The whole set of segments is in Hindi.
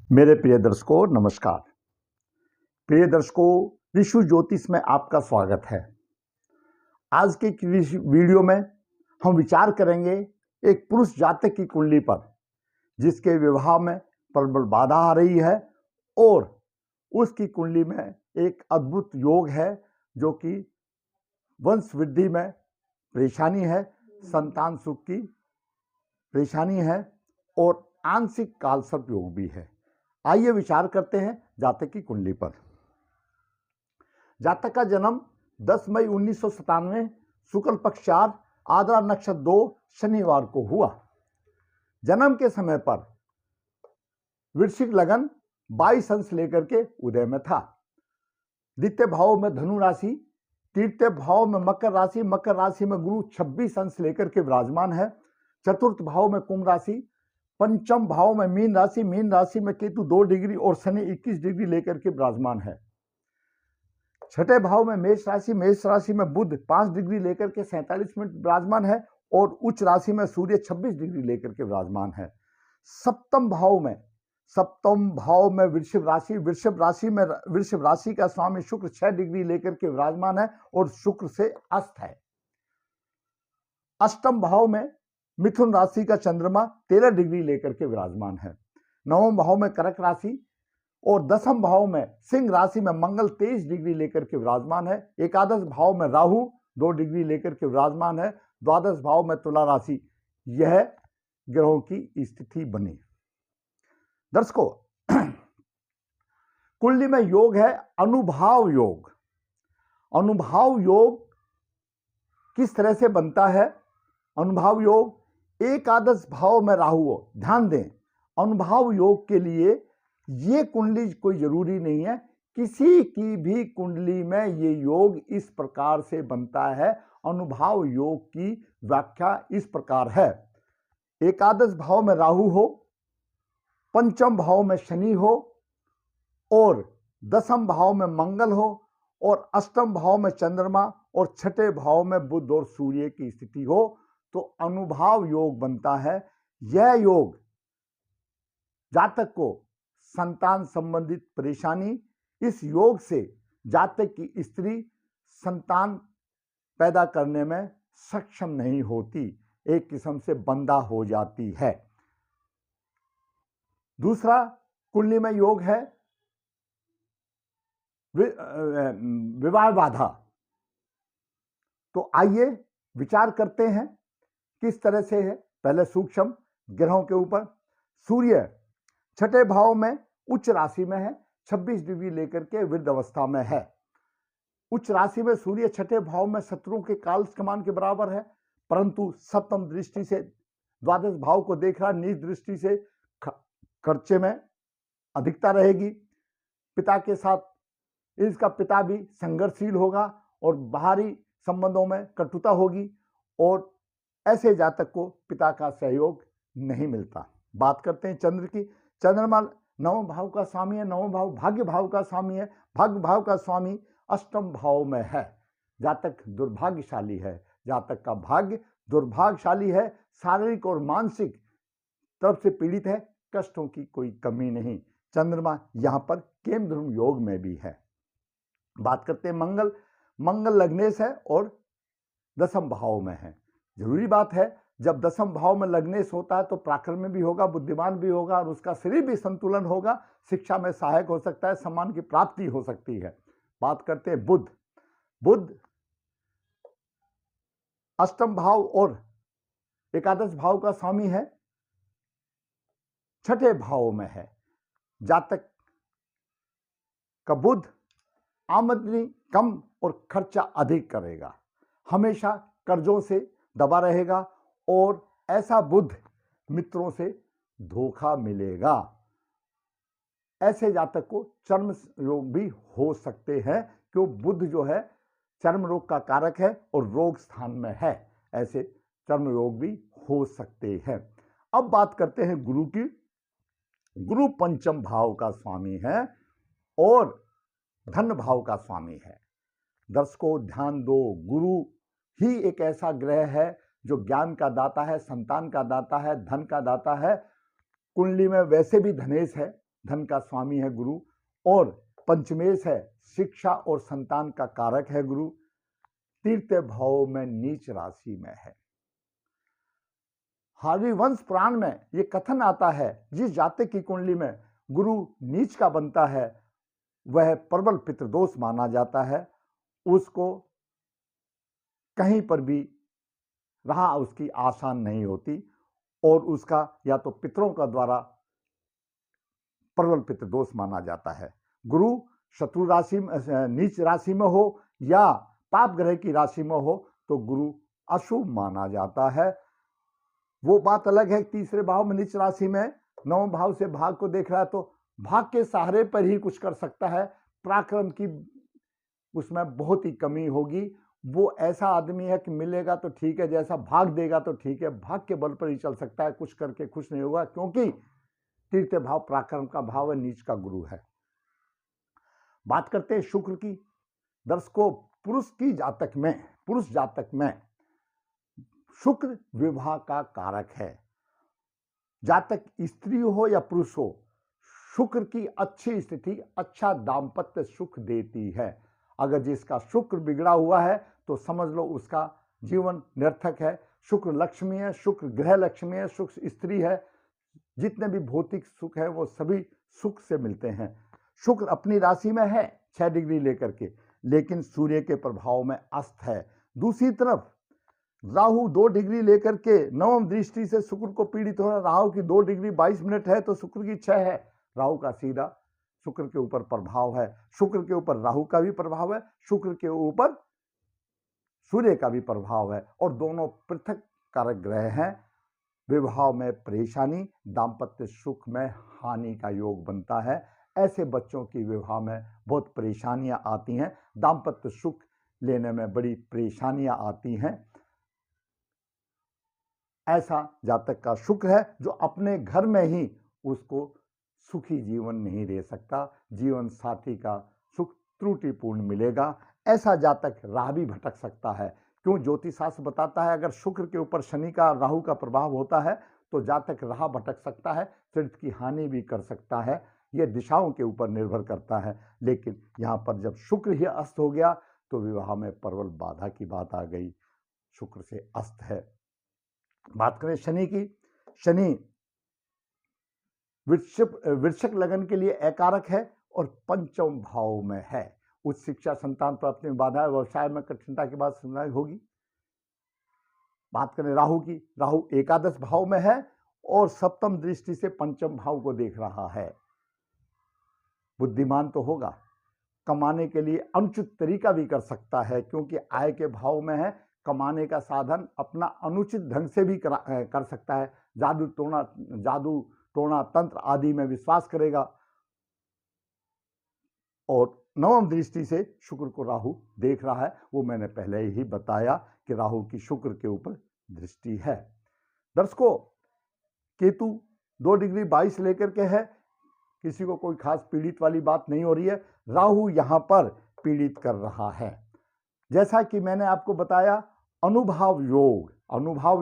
मेरे प्रिय दर्शकों नमस्कार। प्रिय दर्शकों, ऋषु ज्योतिष में आपका स्वागत है। आज के वीडियो में हम विचार करेंगे एक पुरुष जातक की कुंडली पर जिसके विवाह में प्रबल बाधा आ रही है और उसकी कुंडली में एक अद्भुत योग है जो कि वंश वृद्धि में परेशानी है, संतान सुख की परेशानी है और आंशिक कालसर्प योग भी है। आइए विचार करते हैं जातक की कुंडली पर। जातक का जन्म 10 मई 1997 शुक्ल पक्ष 4 आद्रा नक्षत्र 2 शनिवार को हुआ। जन्म के समय पर वृश्चिक लगन 22 अंश लेकर के उदय में था। द्वितीय भाव में धनु राशि, तृतीय भाव में मकर राशि, मकर राशि में गुरु 26 अंश लेकर के विराजमान है। चतुर्थ भाव में कुंभ राशि, पंचम भाव में मीन राशि, मीन राशि में केतु 2 डिग्री और शनि 21 डिग्री लेकर के विराजमान है। छठे भाव में मेष राशि, मेष राशि में बुध 5 डिग्री लेकर के 47 मिनट विराजमान है और उच्च राशि में सूर्य 26 डिग्री लेकर के विराजमान है। सप्तम भाव में वृषभ राशि, वृषभ राशि का स्वामी शुक्र 6 डिग्री लेकर के विराजमान है और शुक्र से अस्त है। अष्टम भाव में मिथुन राशि का चंद्रमा 13 डिग्री लेकर के विराजमान है। नवम भाव में कर्क राशि और दसम भाव में सिंह राशि में मंगल 23 डिग्री लेकर के विराजमान है। एकादश भाव में राहु 2 डिग्री लेकर के विराजमान है। द्वादश भाव में तुला राशि। यह ग्रहों की स्थिति बनी। दर्शकों, कुंडली में योग है अनुभाव योग। अनुभाव योग किस तरह से बनता है? अनुभाव योग एकादश भाव में राहु हो। ध्यान दें, अनुभाव योग के लिए ये कुंडली कोई जरूरी नहीं है। किसी की भी कुंडली में ये योग इस प्रकार से बनता है। अनुभाव योग की व्याख्या इस प्रकार है। एकादश भाव में राहु हो, पंचम भाव में शनि हो और दसम भाव में मंगल हो और अष्टम भाव में चंद्रमा और छठे भाव में बुध और सूर्य की स्थिति हो तो अनुभाव योग बनता है। यह योग जातक को संतान संबंधित परेशानी, इस योग से जातक की स्त्री संतान पैदा करने में सक्षम नहीं होती, एक किस्म से बंधा हो जाती है। दूसरा कुंडली में योग है विवाह बाधा। तो आइए विचार करते हैं किस तरह से है। पहले सूक्ष्म ग्रहों के ऊपर। सूर्य छठे भाव में उच्च राशि में है, 26 डिग्री लेकर के वृद्ध अवस्था में है। उच्च राशि में सूर्य छठे भाव में शत्रुओं के काल कमान के बराबर है, परंतु सप्तम दृष्टि से द्वादश भाव को देख रहा, नीच दृष्टि से खर्चे में अधिकता रहेगी। पिता के साथ इसका पिता भी संघर्षशील होगा और बाहरी संबंधों में कटुता होगी और ऐसे जातक को पिता का सहयोग नहीं मिलता। बात करते हैं चंद्र की। चंद्रमा नवम भाव का स्वामी है, नवम भाव भाग्य भाव का स्वामी है। भाग्य भाव का स्वामी अष्टम भाव में है। जातक दुर्भाग्यशाली है, जातक का भाग्य दुर्भाग्यशाली है, शारीरिक और मानसिक तरफ से पीड़ित है, कष्टों की कोई कमी नहीं। चंद्रमा यहां पर केम ध्रुव योग में भी है। बात करते हैं मंगल। मंगल लग्नेश है और दसम भाव में है। जरूरी बात है, जब दसम भाव में लग्नेश होता है तो पराक्रमी भी होगा, बुद्धिमान भी होगा और उसका शरीर भी संतुलन होगा, शिक्षा में सहायक हो सकता है, सम्मान की प्राप्ति हो सकती है। बात करते हैं बुध। बुध अष्टम भाव और एकादश भाव का स्वामी है, छठे भाव में है। जातक का बुध आमदनी कम और खर्चा अधिक करेगा, हमेशा कर्जों से दबा रहेगा और ऐसा बुध मित्रों से धोखा मिलेगा। ऐसे जातक को चर्म रोग भी हो सकते हैं, क्योंकि बुध जो है चर्म रोग का कारक है और रोग स्थान में है। ऐसे चर्म रोग भी हो सकते हैं। अब बात करते हैं गुरु की। गुरु पंचम भाव का स्वामी है और धन भाव का स्वामी है। दर्शकों ध्यान दो, गुरु ही एक ऐसा ग्रह है जो ज्ञान का दाता है, संतान का दाता है, धन का दाता है। कुंडली में वैसे भी धनेश है, धन का स्वामी है गुरु, और पंचमेश है, शिक्षा और संतान का कारक है गुरु। तृतीय भाव में नीच राशि में है। हरिवंश पुराण में ये कथन आता है, जिस जातक की कुंडली में गुरु नीच का बनता है वह प्रबल पितृदोष माना जाता है, उसको कहीं पर भी रहा उसकी आसान नहीं होती, और उसका या तो पितरों का द्वारा प्रबल पितृदोष माना जाता है। गुरु शत्रु राशि में, नीच राशि में हो या पाप ग्रह की राशि में हो तो गुरु अशुभ माना जाता है। वो बात अलग है, तीसरे भाव में नीच राशि में नवम भाव से भाग को देख रहा है तो भाग के सहारे पर ही कुछ कर सकता है, पराक्रम की उसमें बहुत ही कमी होगी। वो ऐसा आदमी है कि मिलेगा तो ठीक है, जैसा भाग देगा तो ठीक है, भाग के बल पर ही चल सकता है, कुछ करके खुश नहीं होगा, क्योंकि तृतीय भाव पराक्रम का भाव है, नीच का गुरु है। बात करते हैं शुक्र की। दर्शकों, पुरुष जातक में शुक्र विवाह का कारक है। जातक स्त्री हो या पुरुष हो, शुक्र की अच्छी स्थिति अच्छा दाम्पत्य सुख देती है। अगर जिसका शुक्र बिगड़ा हुआ है तो समझ लो उसका जीवन निरर्थक है। शुक्र लक्ष्मी है, शुक्र ग्रह लक्ष्मी है, शुक्र स्त्री है, जितने भी भौतिक सुख है वो सभी सुख से मिलते हैं। शुक्र अपनी राशि में है 6 डिग्री लेकर के, लेकिन सूर्य के प्रभाव में अस्त है। दूसरी तरफ राहु 2 डिग्री लेकर के नवम दृष्टि से शुक्र को पीड़ित हो रहा। राहु की 2 डिग्री 22 मिनट है तो शुक्र की 6 है। राहु का सीधा शुक्र के ऊपर प्रभाव है, शुक्र के ऊपर राहु का भी प्रभाव है, शुक्र के ऊपर सूर्य का भी प्रभाव है, और दोनों पृथक कारक ग्रह हैं। विवाह में परेशानी, दाम्पत्य सुख में हानि का योग बनता है। ऐसे बच्चों की विवाह में बहुत परेशानियां आती हैं, दाम्पत्य सुख लेने में बड़ी परेशानियां आती हैं। ऐसा जातक का शुक्र है जो अपने घर में ही उसको सुखी जीवन नहीं दे सकता, जीवन साथी का सुख त्रुटिपूर्ण मिलेगा। ऐसा जातक राह भी भटक सकता है। क्यों? ज्योतिष शास्त्र बताता है अगर शुक्र के ऊपर शनि का राहु का प्रभाव होता है तो जातक राह भटक सकता है, चरित्र की हानि भी कर सकता है। यह दिशाओं के ऊपर निर्भर करता है। लेकिन यहाँ पर जब शुक्र ही अस्त हो गया तो विवाह में प्रबल बाधा की बात आ गई। शुक्र से अस्त है। बात करें शनि की। शनि वृश्चिक लगन के लिए अकारक है और पंचम भाव में है। उच्च शिक्षा, संतान प्राप्ति में बाधा है, व्यवसाय में कठिनता की बात सुनाई होगी। बात करें राहु की। राहु एकादश भाव में है और सप्तम दृष्टि से पंचम भाव को देख रहा है। बुद्धिमान तो होगा, कमाने के लिए अनुचित तरीका भी कर सकता है, क्योंकि आय के भाव में है। कमाने का साधन अपना अनुचित ढंग से भी कर सकता है। जादू टोना तंत्र आदि में विश्वास करेगा। और नवम दृष्टि से शुक्र को राहु देख रहा है। वो मैंने पहले ही बताया कि राहु की शुक्र के ऊपर दृष्टि है। दर्शकों, केतु 2 डिग्री 22 लेकर के है। किसी को कोई खास पीड़ित वाली बात नहीं हो रही है। राहु यहां पर पीड़ित कर रहा है। जैसा कि मैंने आपको बताया, अनुभाव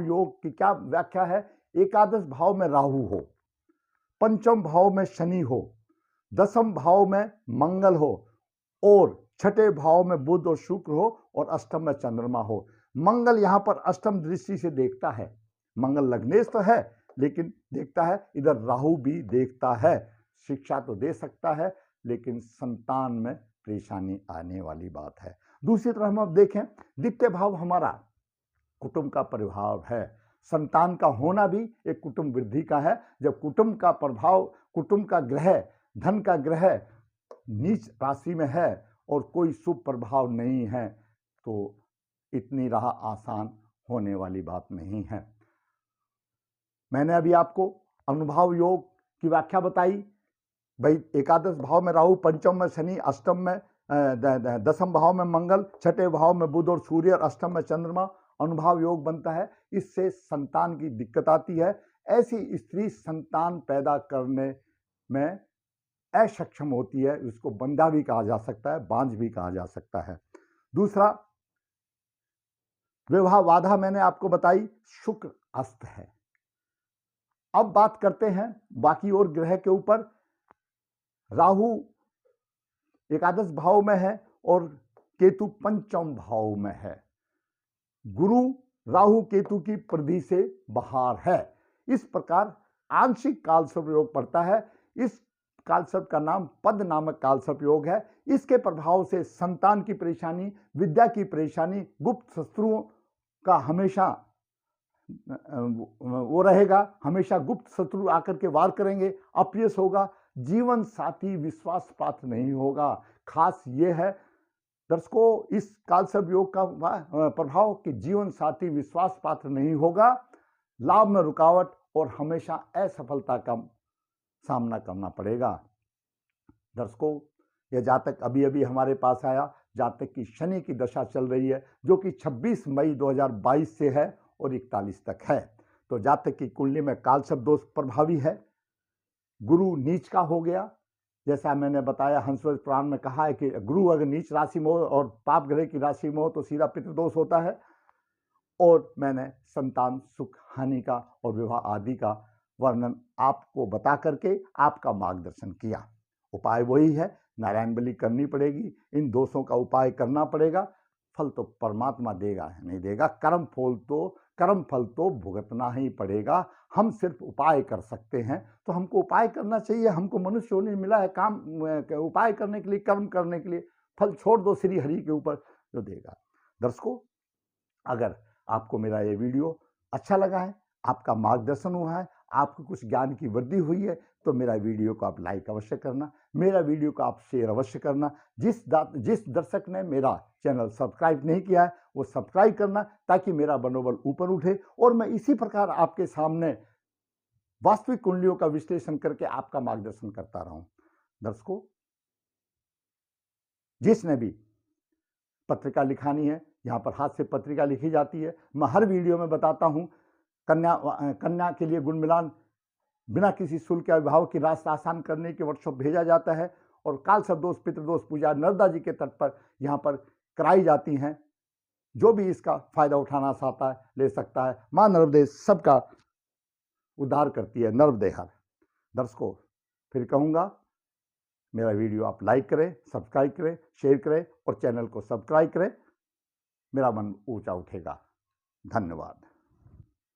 योग की क्या व्याख्या है? एकादश भाव में राहु हो, पंचम भाव में शनि हो, दसम भाव में मंगल हो और छठे भाव में बुध और शुक्र हो और अष्टम में चंद्रमा हो। मंगल यहां पर अष्टम दृष्टि से देखता है। मंगल लग्नेश तो है लेकिन देखता है, इधर राहु भी देखता है। शिक्षा तो दे सकता है लेकिन संतान में परेशानी आने वाली बात है। दूसरी तरफ हम अब देखें, द्वितीय भाव हमारा कुटुंब का प्रभाव है। संतान का होना भी एक कुटुंब वृद्धि का है। जब कुटुंब का प्रभाव, कुटुंब का ग्रह, धन का ग्रह नीच राशि में है और कोई शुभ प्रभाव नहीं है तो इतनी राह आसान होने वाली बात नहीं है। मैंने अभी आपको अनुभाव योग की व्याख्या बताई। भाई, एकादश भाव में राहु, पंचम में शनि, अष्टम में दसम भाव में मंगल, छठे भाव में बुध और सूर्य और अष्टम में चंद्रमा अनुभाव योग बनता है। इससे संतान की दिक्कत आती है। ऐसी स्त्री संतान पैदा करने में असक्षम होती है। इसको बंधा भी कहा जा सकता है, बांझ भी कहा जा सकता है। दूसरा, विवाह बाधा मैंने आपको बताई, शुक्र अस्त है। अब बात करते हैं बाकी और ग्रह के ऊपर। राहु एकादश भाव में है और केतु पंचम भाव में है। गुरु राहु केतु की परिधि से बाहर है। इस प्रकार आंशिक कालसर्प योग पड़ता है। इस कालसर्प का नाम पद नामक कालसर्प योग है। इसके प्रभाव से संतान की परेशानी, विद्या की परेशानी, गुप्त शत्रुओं का हमेशा वो रहेगा, हमेशा गुप्त शत्रु आकर के वार करेंगे, अपयश होगा, जीवन साथी विश्वास पात्र नहीं होगा। खास ये है दर्शकों इस कालसर्प योग का प्रभाव कि जीवन साथी विश्वास पात्र नहीं होगा, लाभ में रुकावट और हमेशा असफलता का सामना करना पड़ेगा। दर्शकों यह जातक अभी अभी हमारे पास आया, जातक की शनि की दशा चल रही है जो कि 26 मई 2022 से है और 41 तक है। तो जातक की कुंडली में कालसर्प दोष प्रभावी है। गुरु नीच का हो गया, जैसा मैंने बताया हंसराज पुराण में कहा है कि गुरु अगर नीच राशि में हो और पाप ग्रह की राशि में हो तो सीधा पितृदोष होता है। और मैंने संतान सुख हानि का और विवाह आदि का वर्णन आपको बता करके आपका मार्गदर्शन किया। उपाय वही है, नारायण बलि करनी पड़ेगी, इन दोषों का उपाय करना पड़ेगा। फल तो परमात्मा देगा नहीं देगा, कर्म फल तो भुगतना ही पड़ेगा। हम सिर्फ उपाय कर सकते हैं, तो हमको उपाय करना चाहिए। हमको मनुष्य होने मिला है काम उपाय करने के लिए, कर्म करने के लिए। फल छोड़ दो श्री हरि के ऊपर जो देगा। दर्शकों अगर आपको मेरा ये वीडियो अच्छा लगा है, आपका मार्गदर्शन हुआ है, आपको कुछ ज्ञान की वृद्धि हुई है, तो मेरा वीडियो को आप लाइक अवश्य करना, मेरा वीडियो को आप शेयर अवश्य करना। जिस दर्शक ने मेरा चैनल सब्सक्राइब नहीं किया है वो सब्सक्राइब करना, ताकि मेरा मनोबल ऊपर उठे और मैं इसी प्रकार आपके सामने वास्तविक कुंडलियों का विश्लेषण करके आपका मार्गदर्शन करता रहूं। दर्शकों जिसने भी पत्रिका लिखानी है, यहाँ पर हाथ से पत्रिका लिखी जाती है। मैं हर वीडियो में बताता हूँ कन्या के लिए गुण मिलान बिना किसी शुल्क या विवाह की रास्ता आसान करने के वर्कशॉप भेजा जाता है। और कालसर्प दोष पितृदोष पूजा नर्मदा जी के तट पर यहाँ पर कराई जाती हैं। जो भी इसका फायदा उठाना चाहता है ले सकता है। माँ नर्मदे सबका उद्धार करती है, नर्मदे हर। दर्शकों फिर कहूँगा मेरा वीडियो आप लाइक करें, सब्सक्राइब करें, शेयर करें और चैनल को सब्सक्राइब करें। मेरा मन ऊंचा उठेगा। धन्यवाद।